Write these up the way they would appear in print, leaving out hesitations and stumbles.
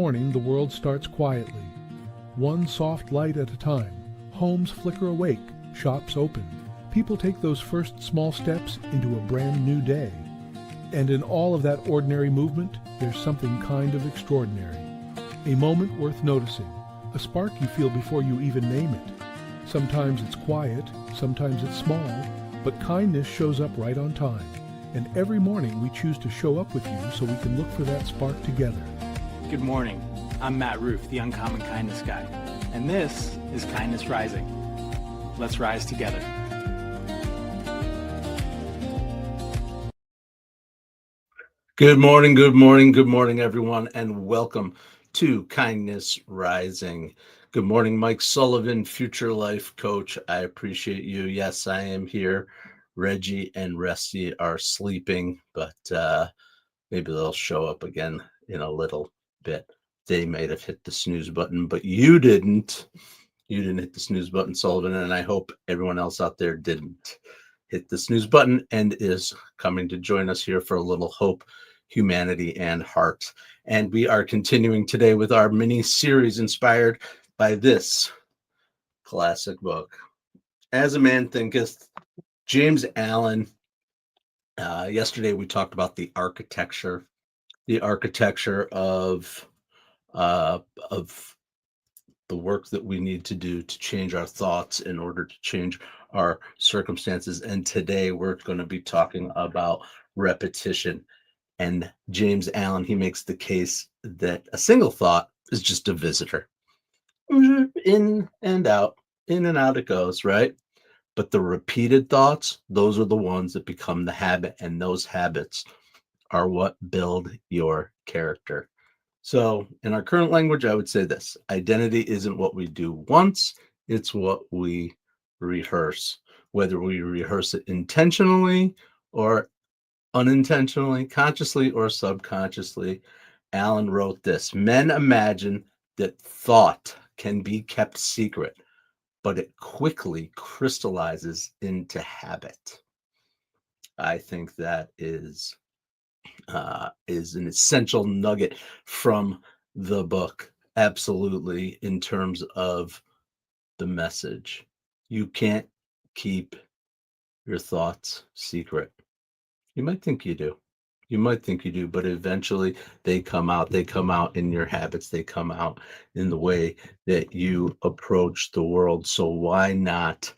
morning, the world starts quietly. One soft light at a time, homes flicker awake, shops open. People take those first small steps into a brand new day. And in all of that ordinary movement, there's something kind of extraordinary. A moment worth noticing, a spark you feel before you even name it. Sometimes it's quiet, sometimes it's small, but kindness shows up right on time. And every morning we choose to show up with you so we can look for that spark together. Good morning. I'm Matt Roof, the Uncommon Kindness Guy, and this is Kindness Rising. Let's rise together. Good morning, good morning, good morning, everyone, and welcome to Kindness Rising. Good morning, Mike Sullivan, future life coach. I appreciate you. Yes, I am here. Reggie and Rusty are sleeping, but maybe they'll show up again in a little bit. They might have hit the snooze button, but you didn't. You didn't hit the snooze button, Sullivan, and I hope everyone else out there didn't hit the snooze button and is coming to join us here for a little hope, humanity, and heart. And we are continuing today with our mini series inspired by this classic book, As a Man Thinketh, James Allen. Yesterday we talked about the architecture of the work that we need to do to change our thoughts in order to change our circumstances. And today we're going to be talking about repetition. And James Allen, he makes the case that a single thought is just a visitor. In and out it goes, right? But the repeated thoughts, those are the ones that become the habit, and those habits are what build your character. So in our current language, I would say this: identity isn't what we do once, it's what we rehearse. Whether we rehearse it intentionally or unintentionally, consciously or subconsciously. Allen wrote this: men imagine that thought can be kept secret, but it quickly crystallizes into habit. I think that is an essential nugget from the book. Absolutely, in terms of the message. You can't keep your thoughts secret. You might think you do. But eventually they come out. They come out in your habits. They come out in the way that you approach the world. So why not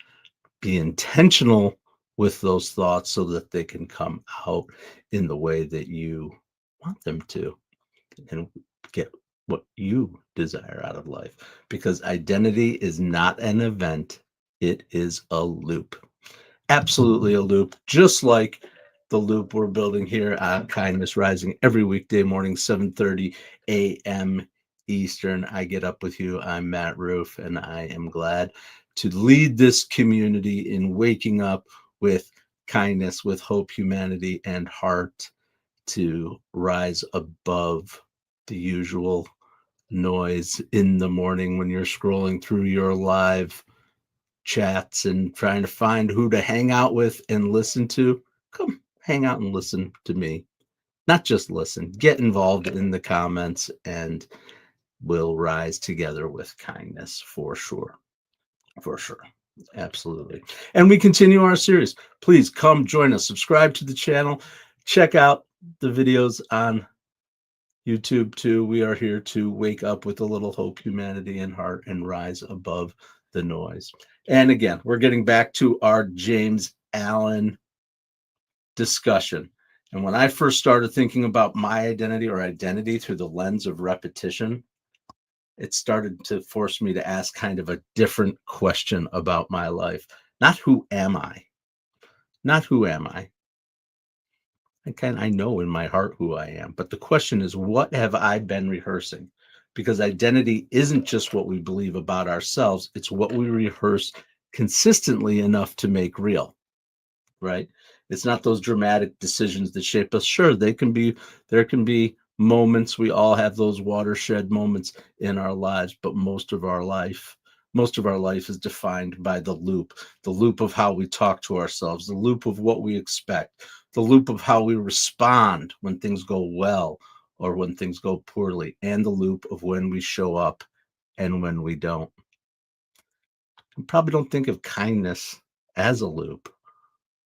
be intentional with those thoughts so that they can come out in the way that you want them to and get what you desire out of life? Because identity is not an event. It is a loop. Absolutely a loop, just like the loop we're building here at Kindness Rising every weekday morning, 7:30 a.m. Eastern. I get up with you. I'm Matt Roof, and I am glad to lead this community in waking up with kindness, with hope, humanity, and heart, to rise above the usual noise in the morning when you're scrolling through your live chats and trying to find who to hang out with and listen to. Come hang out and listen to me. Not just listen, get involved in the comments, and we'll rise together with kindness for sure. For sure. Absolutely. And we continue our series. Please come join us. Subscribe to the channel. Check out the videos on YouTube too. We are here to wake up with a little hope, humanity, and heart, and rise above the noise. And again, we're getting back to our James Allen discussion. And when I first started thinking about my identity or identity through the lens of repetition, it started to force me to ask kind of a different question about my life. Not who am I? Not who am I? I know in my heart who I am. But the question is, what have I been rehearsing? Because identity isn't just what we believe about ourselves. It's what we rehearse consistently enough to make real, right? It's not those dramatic decisions that shape us. Sure, there can be moments. We all have those watershed moments in our lives, but most of our life is defined by the loop of how we talk to ourselves, the loop of what we expect, the loop of how we respond when things go well or when things go poorly, and the loop of when we show up and when we don't. We probably don't think of kindness as a loop,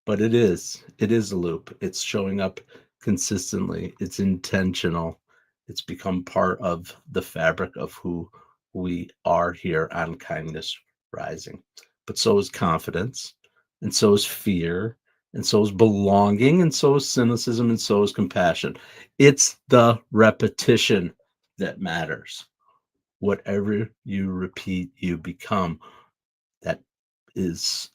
but it is. It is a loop. It's showing up consistently. It's intentional. It's become part of the fabric of who we are here on Kindness Rising. But so is confidence, and so is fear, and so is belonging, and so is cynicism, and so is compassion. It's the repetition that matters. Whatever you repeat, you become. That is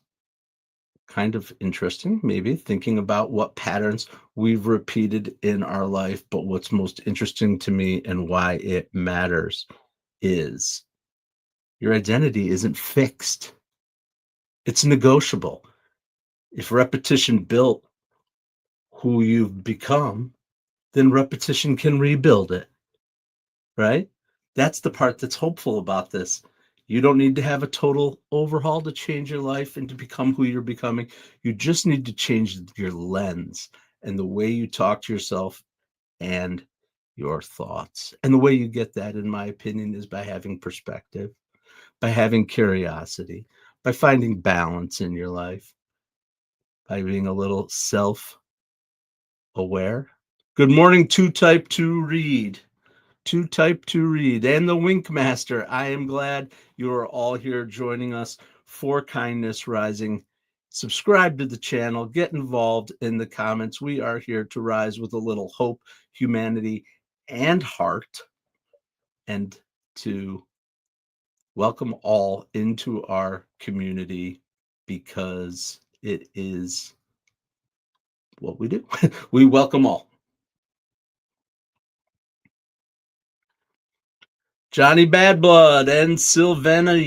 kind of interesting, maybe thinking about what patterns we've repeated in our life. But what's most interesting to me and why it matters is your identity isn't fixed, it's negotiable. If repetition built who you've become, then repetition can rebuild it, right? That's the part that's hopeful about this. You don't need to have a total overhaul to change your life and to become who you're becoming. You just need to change your lens and the way you talk to yourself and your thoughts. And the way you get that, in my opinion, is by having perspective, by having curiosity, by finding balance in your life, by being a little self aware. Good morning, two type two read. To type to read and the Wink Master. I am glad you are all here joining us for Kindness Rising. Subscribe to the channel, get involved in the comments. We are here to rise with a little hope, humanity, and heart, and to welcome all into our community because it is what we do. We welcome all. Johnny Badblood and Sylvana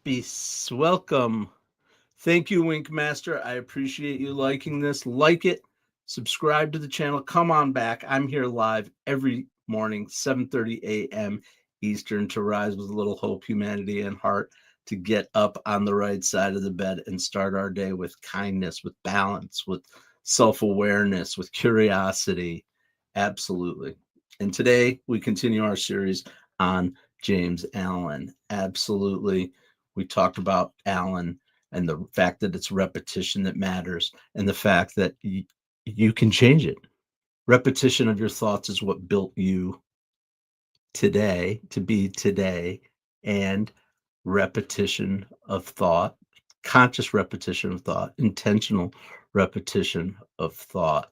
Yepis, welcome. Thank you, Wink Master. I appreciate you liking this. Like it, subscribe to the channel. Come on back. I'm here live every morning, 7:30 a.m. Eastern, to rise with a little hope, humanity, and heart, to get up on the right side of the bed and start our day with kindness, with balance, with self-awareness, with curiosity. Absolutely. And today we continue our series on James Allen. Absolutely. We talked about Allen and the fact that it's repetition that matters, and the fact that you can change it. Repetition of your thoughts is what built you today to be today, and repetition of thought, conscious repetition of thought, intentional repetition of thought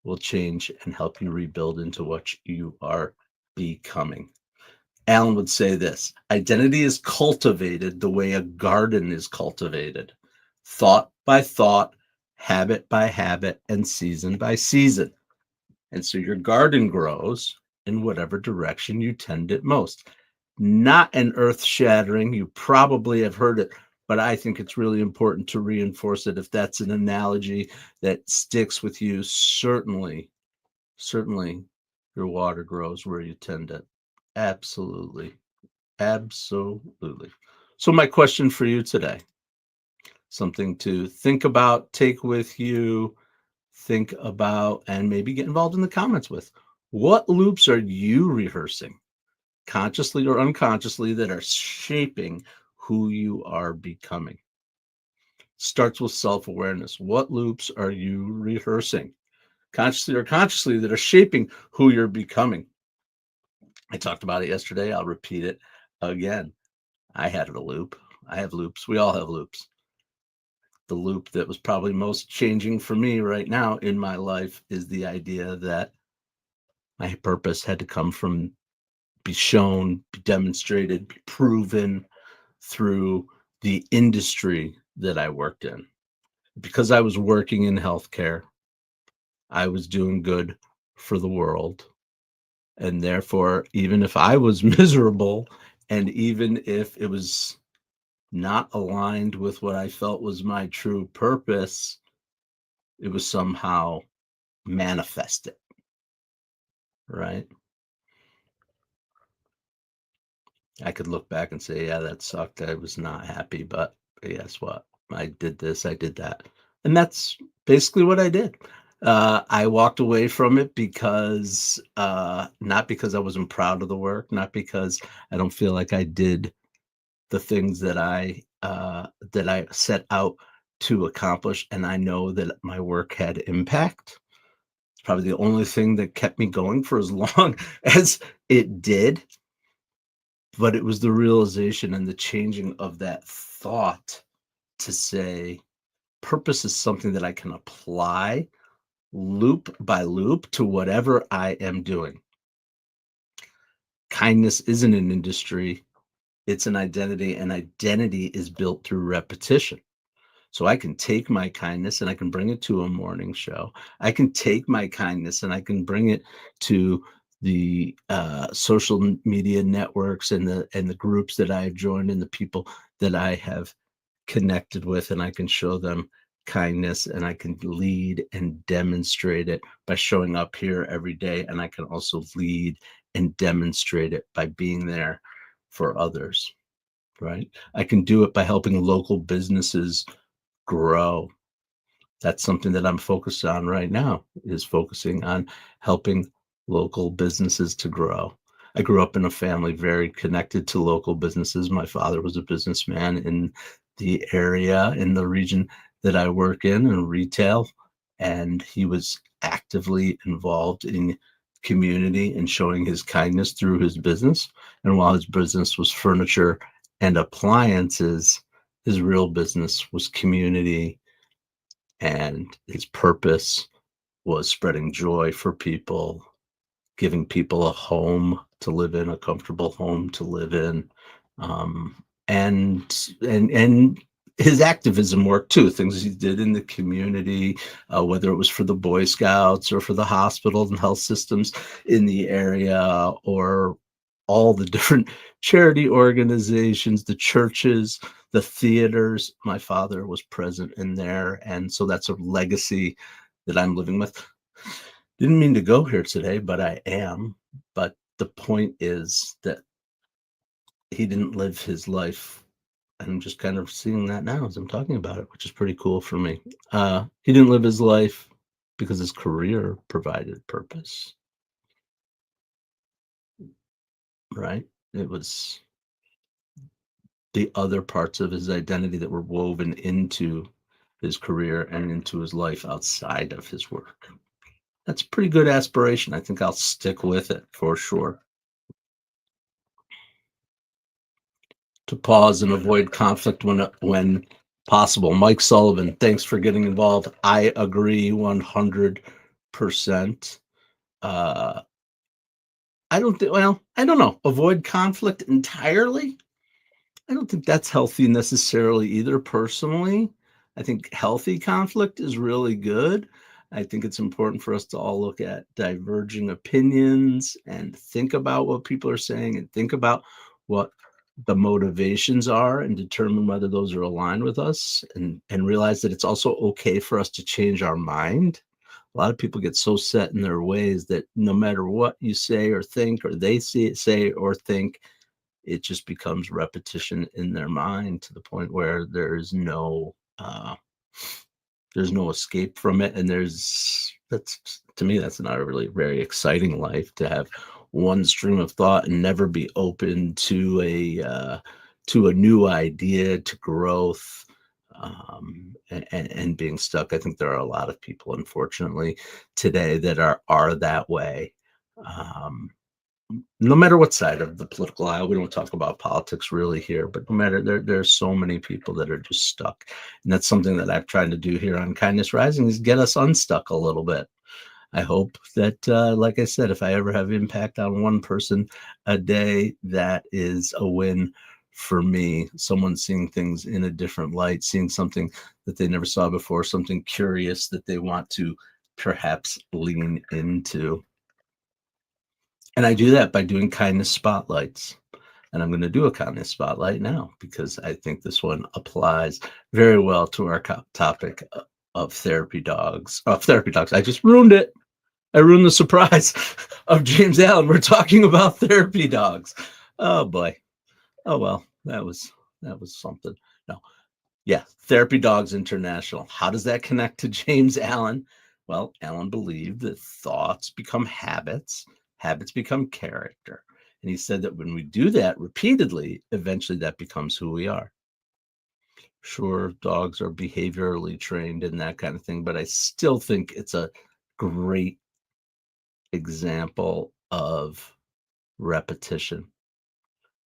will change and help you rebuild into what you are becoming. Allen would say this: identity is cultivated the way a garden is cultivated, thought by thought, habit by habit, and season by season. And so your garden grows in whatever direction you tend it most. Not an earth shattering, you probably have heard it, but I think it's really important to reinforce it. If that's an analogy that sticks with you, certainly your water grows where you tend it. Absolutely. Absolutely. So, my question for you today, something to think about, take with you, think about, and maybe get involved in the comments with. What loops are you rehearsing, consciously or unconsciously, that are shaping who you are becoming? Starts with self awareness. What loops are you rehearsing, consciously or consciously, that are shaping who you're becoming? I talked about it yesterday. I'll repeat it again. I had a loop. I have loops. We all have loops. The loop that was probably most changing for me right now in my life is the idea that my purpose had to come from, be shown, be demonstrated, be proven through the industry that I worked in. Because I was working in healthcare, I was doing good for the world. And therefore, even if I was miserable, and even if it was not aligned with what I felt was my true purpose, it was somehow manifested, right? I could look back and say, yeah, that sucked. I was not happy, but guess what? I did this, I did that. And that's basically what I did. I walked away from it because not because I wasn't proud of the work, not because I don't feel like I did the things that I set out to accomplish, and I know that my work had impact. It's probably the only thing that kept me going for as long as it did, but it was the realization and the changing of that thought to say purpose is something that I can apply loop by loop to whatever I am doing. Kindness isn't an industry, it's an identity, and identity is built through repetition. So I can take my kindness and I can bring it to a morning show. I can take my kindness and I can bring it to the social media networks and the groups that I have joined and the people that I have connected with, and I can show them kindness and I can lead and demonstrate it by showing up here every day. And I can also lead and demonstrate it by being there for others, right? I can do it by helping local businesses grow. That's something that I'm focused on right now, is focusing on helping local businesses to grow. I grew up in a family very connected to local businesses. My father was a businessman in the area, in the region that I work in retail, and he was actively involved in community and showing his kindness through his business. And while his business was furniture and appliances, his real business was community, and his purpose was spreading joy for people, giving people a home to live in, a comfortable home to live in, um, and his activism work too, things he did in the community, whether it was for the Boy Scouts or for the hospitals and health systems in the area, or all the different charity organizations, the churches, the theaters. My father was present in there, and so that's a legacy that I'm living with. Didn't mean to go here today, but I am. But the point is that he didn't live his life. I'm just kind of seeing that now as I'm talking about it, which is pretty cool for me. He didn't live his life because his career provided purpose, right? It was the other parts of his identity that were woven into his career and into his life outside of his work. That's a pretty good aspiration. I think I'll stick with it for sure. To pause and avoid conflict when possible. Mike Sullivan, thanks for getting involved. I agree 100%. Uh, I don't think, well, I don't know. Avoid conflict entirely. I don't think that's healthy necessarily either, personally. I think healthy conflict is really good. I think it's important for us to all look at diverging opinions and think about what people are saying and think about what the motivations are and determine whether those are aligned with us, and realize that it's also okay for us to change our mind. A lot of people get so set in their ways that no matter what you say or think, or they say or think, it just becomes repetition in their mind to the point where there's no escape from it. And that's, to me, that's not a really very exciting life, to have one stream of thought and never be open to a new idea, to growth, and being stuck. I think there are a lot of people, unfortunately, today that are that way. No matter what side of the political aisle, we don't talk about politics really here, but no matter, there's so many people that are just stuck. And that's something that I've tried to do here on Kindness Rising, is get us unstuck a little bit. I hope that, like I said, if I ever have impact on one person a day, that is a win for me. Someone seeing things in a different light, seeing something that they never saw before, something curious that they want to perhaps lean into. And I do that by doing kindness spotlights. And I'm going to do a kindness spotlight now, because I think this one applies very well to our topic of therapy dogs. Of therapy dogs. I just ruined it. I ruined the surprise of James Allen. We're talking about therapy dogs. Oh boy. Oh well, that was something. No. Yeah, Therapy Dogs International. How does that connect to James Allen? Well, Alan believed that thoughts become habits, habits become character. And he said that when we do that repeatedly, eventually that becomes who we are. Sure, dogs are behaviorally trained and that kind of thing, but I still think it's a great example of repetition,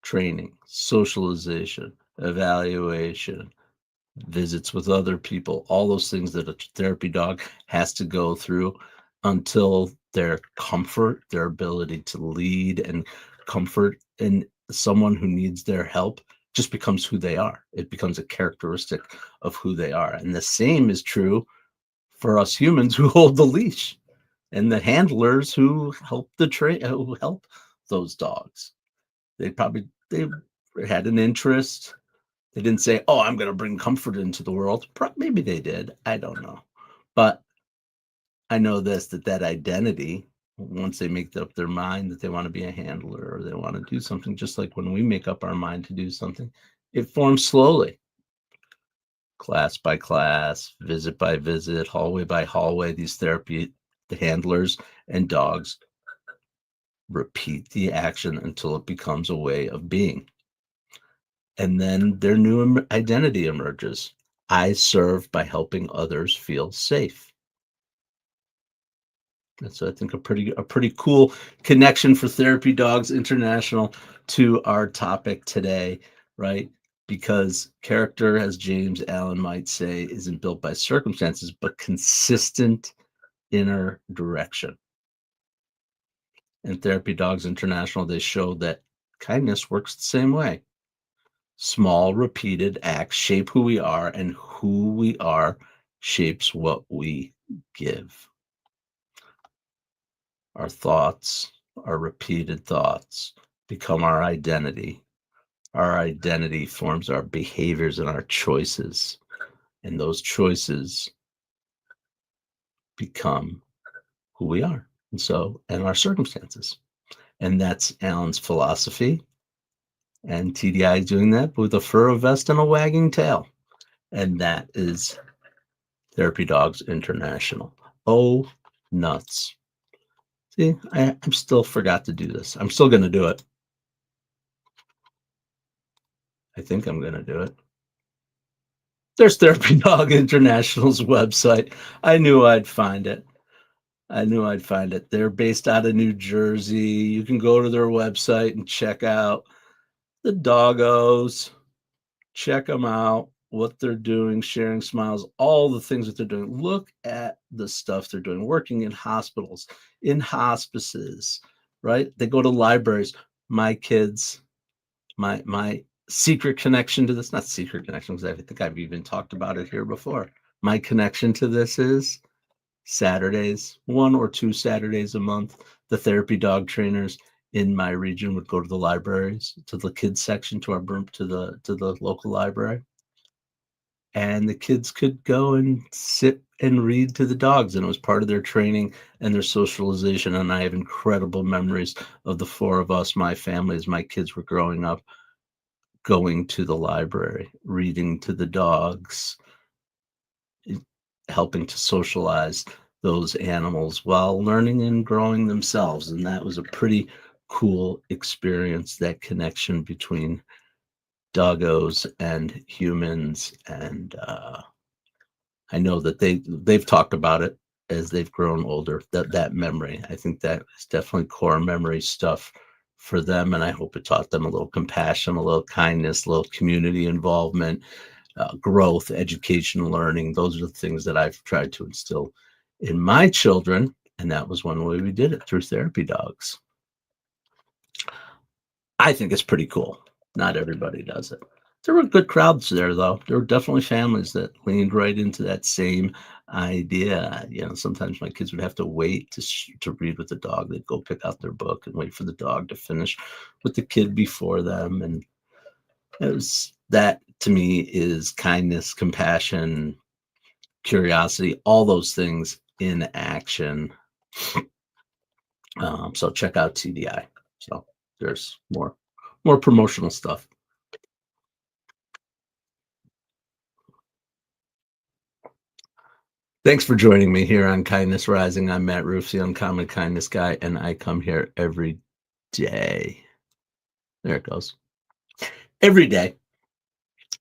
training, socialization, evaluation, visits with other people, all those things that a therapy dog has to go through until their comfort, their ability to lead and comfort in someone who needs their help just becomes who they are. It becomes a characteristic of who they are. And the same is true for us humans who hold the leash and the handlers who help who help those dogs. They had an interest. They didn't say, "Oh, I'm going to bring comfort into the world." Maybe they did. I don't know. But I know this that identity, once they make up their mind that they want to be a handler or they want to do something, just like when we make up our mind to do something, it forms slowly, class by class, visit by visit, hallway by hallway. The handlers and dogs repeat the action until it becomes a way of being. And then their new identity emerges. I serve by helping others feel safe. That's, I think, a pretty cool connection for Therapy Dogs International to our topic today, right? Because character, as James Allen might say, isn't built by circumstances, but consistent inner direction. And Therapy Dogs International, they show that kindness works the same way. Small, repeated acts shape who we are, and who we are shapes what we give. Our thoughts, our repeated thoughts, become our identity. Our identity forms our behaviors and our choices. And those choices become who we are. And our circumstances. And that's Alan's philosophy. And TDI is doing that with a fur vest and a wagging tail. And that is Therapy Dogs International. Oh, nuts. See, I'm still forgot to do this. I'm still going to do it. I think I'm going to do it. There's Therapy Dog International's website. I knew I'd find it. They're based out of New Jersey. You can go to their website and check out the doggos. Check them out, what they're doing, sharing smiles, all the things that they're doing. Look at the stuff they're doing, working in hospitals, in hospices, right? They go to libraries. My kids, my secret connection to this, not secret connection, because I think I've even talked about it here before. My connection to this is Saturdays, 1 or 2 Saturdays a month, the therapy dog trainers in my region would go to the libraries, to the kids section, to the local library, and the kids could go and sit and read to the dogs, and it was part of their training and their socialization. And I have incredible memories of the 4 of us, my family, as my kids were growing up, going to the library, reading to the dogs, helping to socialize those animals while learning and growing themselves. And that was a pretty cool experience, that connection between doggos and humans. And I know that they've talked about it as they've grown older, that memory. I think that is definitely core memory stuff for them. And I hope it taught them a little compassion, a little kindness, a little community involvement, growth, education, learning. Those are the things that I've tried to instill in my children. And that was one way we did it, through therapy dogs. I think it's pretty cool. Not everybody does it. There were good crowds there, though. There were definitely families that leaned right into that same idea. Sometimes my kids would have to wait to read with the dog. They'd go pick out their book and wait for the dog to finish with the kid before them. And that to me is kindness, compassion, curiosity, all those things in action. So check out TDI. So there's more promotional stuff. Thanks for joining me here on Kindness Rising. I'm Matt Roof, the Uncommon Kindness Guy, and I come here every day. There it goes. Every day.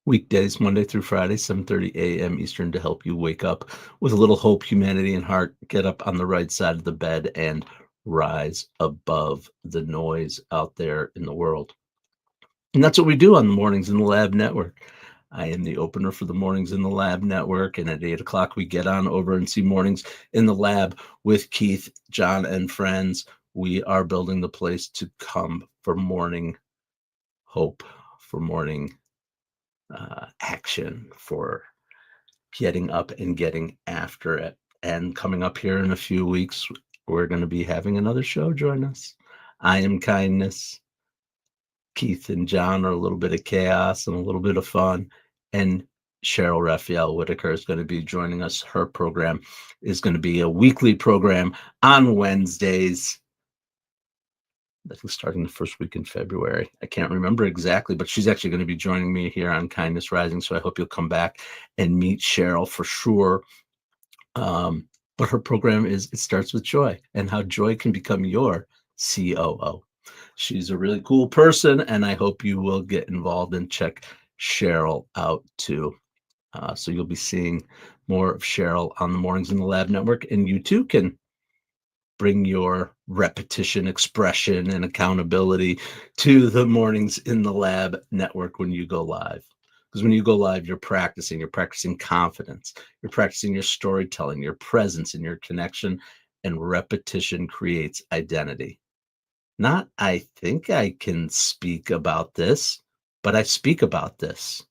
Weekdays, Monday through Friday, 7:30 a.m. Eastern, to help you wake up with a little hope, humanity, and heart. Get up on the right side of the bed and rise above the noise out there in the world. And that's what we do on the Mornings in the Lab Network. I am the opener for the Mornings in the Lab Network, and at 8 o'clock we get on over and see Mornings in the Lab with Keith, John, and friends. We are building the place to come for morning hope, for morning action, for getting up and getting after it. And coming up here in a few weeks, we're going to be having another show. Join us. I am Kindness. Keith and John are a little bit of chaos and a little bit of fun. And Cheryl Raphael Whitaker is going to be joining us. Her program is going to be a weekly program on Wednesdays. I think starting the first week in February. I can't remember exactly, but she's actually going to be joining me here on Kindness Rising. So I hope you'll come back and meet Cheryl for sure. But her program is It Starts with Joy, and how joy can become your COO. She's a really cool person, and I hope you will get involved and check Cheryl out too. So you'll be seeing more of Cheryl on the Mornings in the Lab Network, and you too can bring your repetition, expression, and accountability to the Mornings in the Lab Network when you go live. Because when you go live, you're practicing confidence, you're practicing your storytelling, your presence, and your connection, and repetition creates identity. Not, I think I can speak about this, but I speak about this.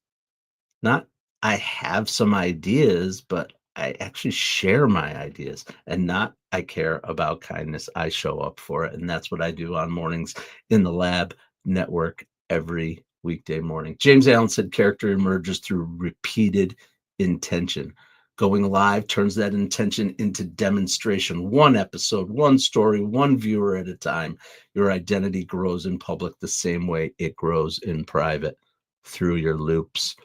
Not, I have some ideas, but I actually share my ideas. And not, I care about kindness, I show up for it. And that's what I do on Mornings in the Lab Network every weekday morning. James Allen said character emerges through repeated intention. Going live turns that intention into demonstration. One episode, one story, one viewer at a time. Your identity grows in public the same way it grows in private, through your loops.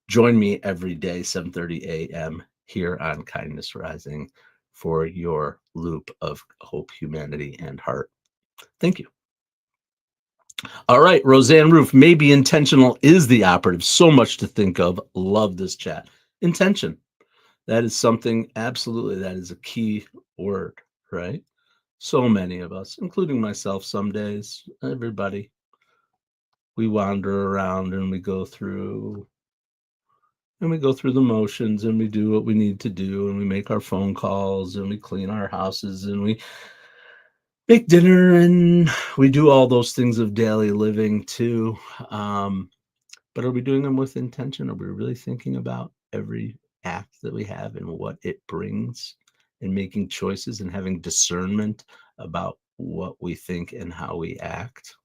Join me every day, 7:30 a.m. here on Kindness Rising, for your loop of hope, humanity, and heart. Thank you. All right, Roseanne Roof, maybe intentional is the operative. So much to think of. Love this chat. Intention. That is something, absolutely, that is a key word, right? So many of us, including myself some days, everybody, we wander around and we go through the motions, and we do what we need to do, and we make our phone calls, and we clean our houses, and we make dinner, and we do all those things of daily living too. But are we doing them with intention? Are we really thinking about every act that we have and what it brings, and making choices and having discernment about what we think and how we act?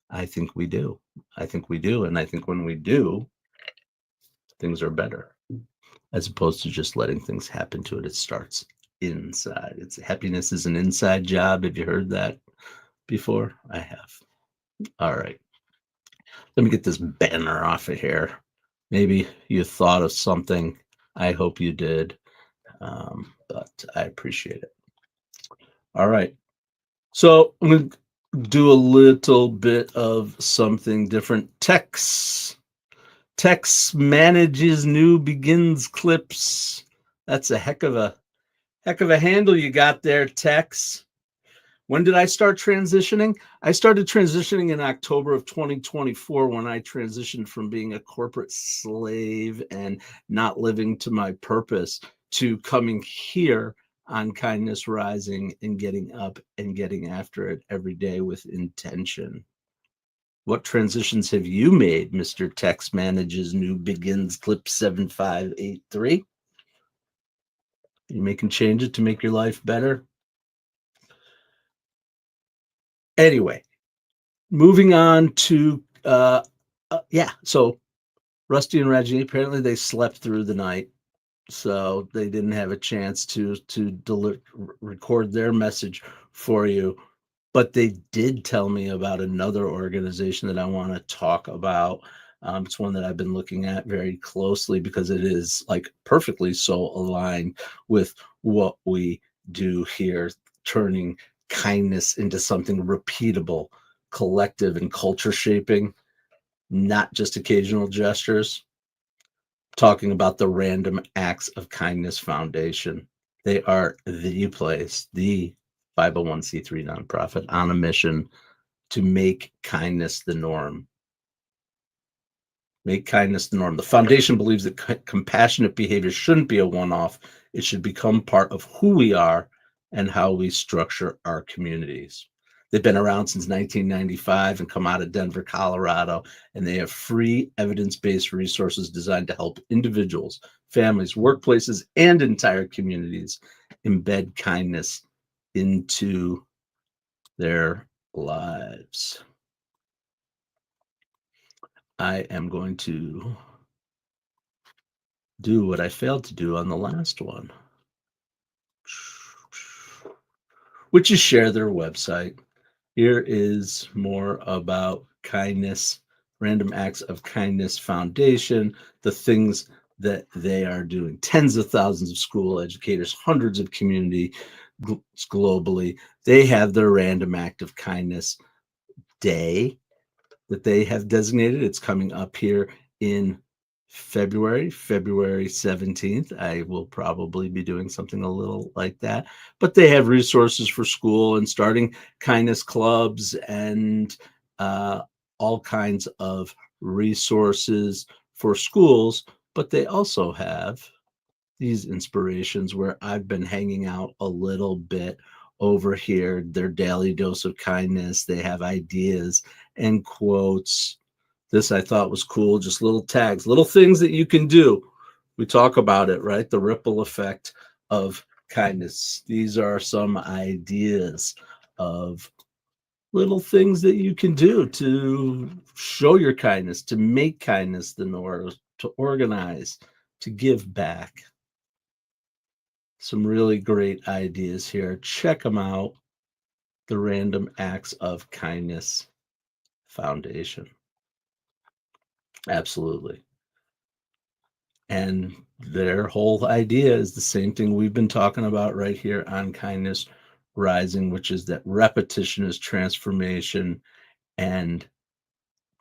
I think we do. I think we do. And I think when we do, things are better, as opposed to just letting things happen to it. It starts inside. Happiness is an inside job. Have you heard that before? I have. All right. Let me get this banner off of here. Maybe you thought of something. I hope you did. But I appreciate it. All right. So I'm going to do a little bit of something different. Tex manages new begins clips. That's a heck of a handle you got there, Tex. When did I start transitioning? I started transitioning in October of 2024, when I transitioned from being a corporate slave and not living to my purpose to coming here on Kindness Rising and getting up and getting after it every day with intention. What transitions have you made, Mr. Tex Manages New Begins Clip 7583? Are you making changes to make your life better? Anyway, moving on to so Rusty and Reggie, apparently they slept through the night, so they didn't have a chance to record their message for you, but they did tell me about another organization that I want to talk about. It's one that I've been looking at very closely because it is like perfectly so aligned with what we do here, turning kindness into something repeatable, collective, and culture shaping, not just occasional gestures. Talking about the Random Acts of Kindness Foundation. They are the place, the 501c3 nonprofit on a mission to make kindness the norm. Make kindness the norm. The foundation believes that compassionate behavior shouldn't be a one-off. It should become part of who we are and how we structure our communities. They've been around since 1995 and come out of Denver, Colorado, and they have free evidence-based resources designed to help individuals, families, workplaces, and entire communities embed kindness into their lives. I am going to do what I failed to do on the last one, which is share their website. Here is more about kindness, Random Acts of Kindness Foundation, the things that they are doing. Tens of thousands of school educators, hundreds of community globally. They have their Random Act of Kindness Day that they have designated. It's coming up here in February 17th. I will probably be doing something a little like that, but they have resources for school and starting kindness clubs and all kinds of resources for schools. But they also have these inspirations where I've been hanging out a little bit over here, their daily dose of kindness. They have ideas and quotes. This I thought was cool, just little tags, little things that you can do. We talk about it, right? The ripple effect of kindness. These are some ideas of little things that you can do to show your kindness, to make kindness the norm, to organize, to give back. Some really great ideas here. Check them out. The Random Acts of Kindness Foundation. Absolutely. And their whole idea is the same thing we've been talking about right here on Kindness Rising, which is that repetition is transformation and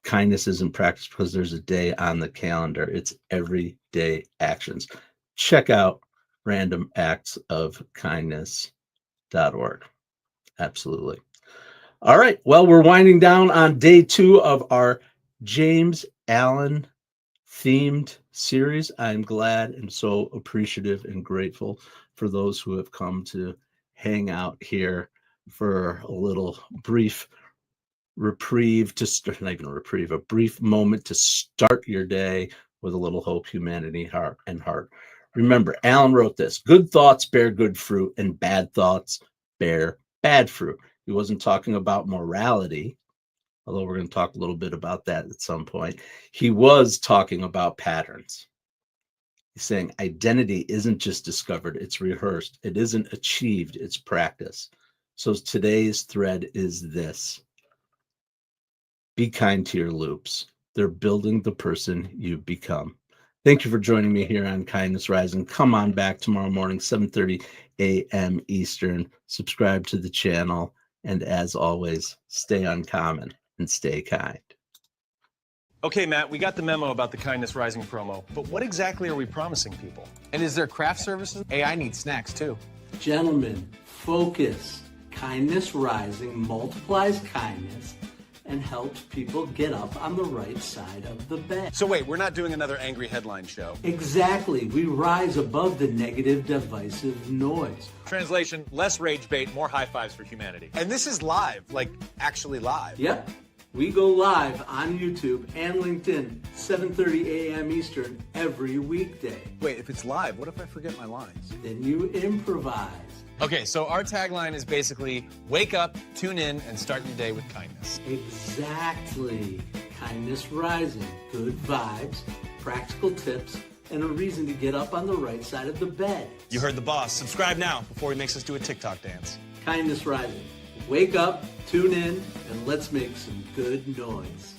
kindness isn't practiced because there's a day on the calendar. It's everyday actions. Check out randomactsofkindness.org. Absolutely. All right. Well, we're winding down on day 2 of our James Allen themed series. I'm glad and so appreciative and grateful for those who have come to hang out here for a little brief reprieve to start, not even a reprieve, a brief moment to start your day with a little hope, humanity, heart, and heart. Remember, Alan wrote this: good thoughts bear good fruit and bad thoughts bear bad fruit. He wasn't talking about morality, although we're going to talk a little bit about that at some point. He was talking about patterns. He's saying identity isn't just discovered, it's rehearsed. It isn't achieved, it's practice. So today's thread is this: be kind to your loops. They're building the person you become. Thank you for joining me here on Kindness Rising. Come on back tomorrow morning, 7:30 a.m. Eastern. Subscribe to the channel. And as always, stay uncommon and stay kind. Okay, Matt, we got the memo about the Kindness Rising promo, but what exactly are we promising people? And is there craft services? Hey, I need snacks too. Gentlemen, focus. Kindness Rising multiplies kindness and helps people get up on the right side of the bed. So wait, we're not doing another angry headline show. Exactly. We rise above the negative, divisive noise. Translation: less rage bait, more high fives for humanity. And this is live, like actually live. Yep. We go live on YouTube and LinkedIn, 7:30 a.m. Eastern every weekday. Wait, if it's live, what if I forget my lines? Then you improvise. Okay, so our tagline is basically wake up, tune in, and start your day with kindness. Exactly. Kindness Rising. Good vibes, practical tips, and a reason to get up on the right side of the bed. You heard the boss. Subscribe now before he makes us do a TikTok dance. Kindness Rising. Wake up, tune in, and let's make some good noise.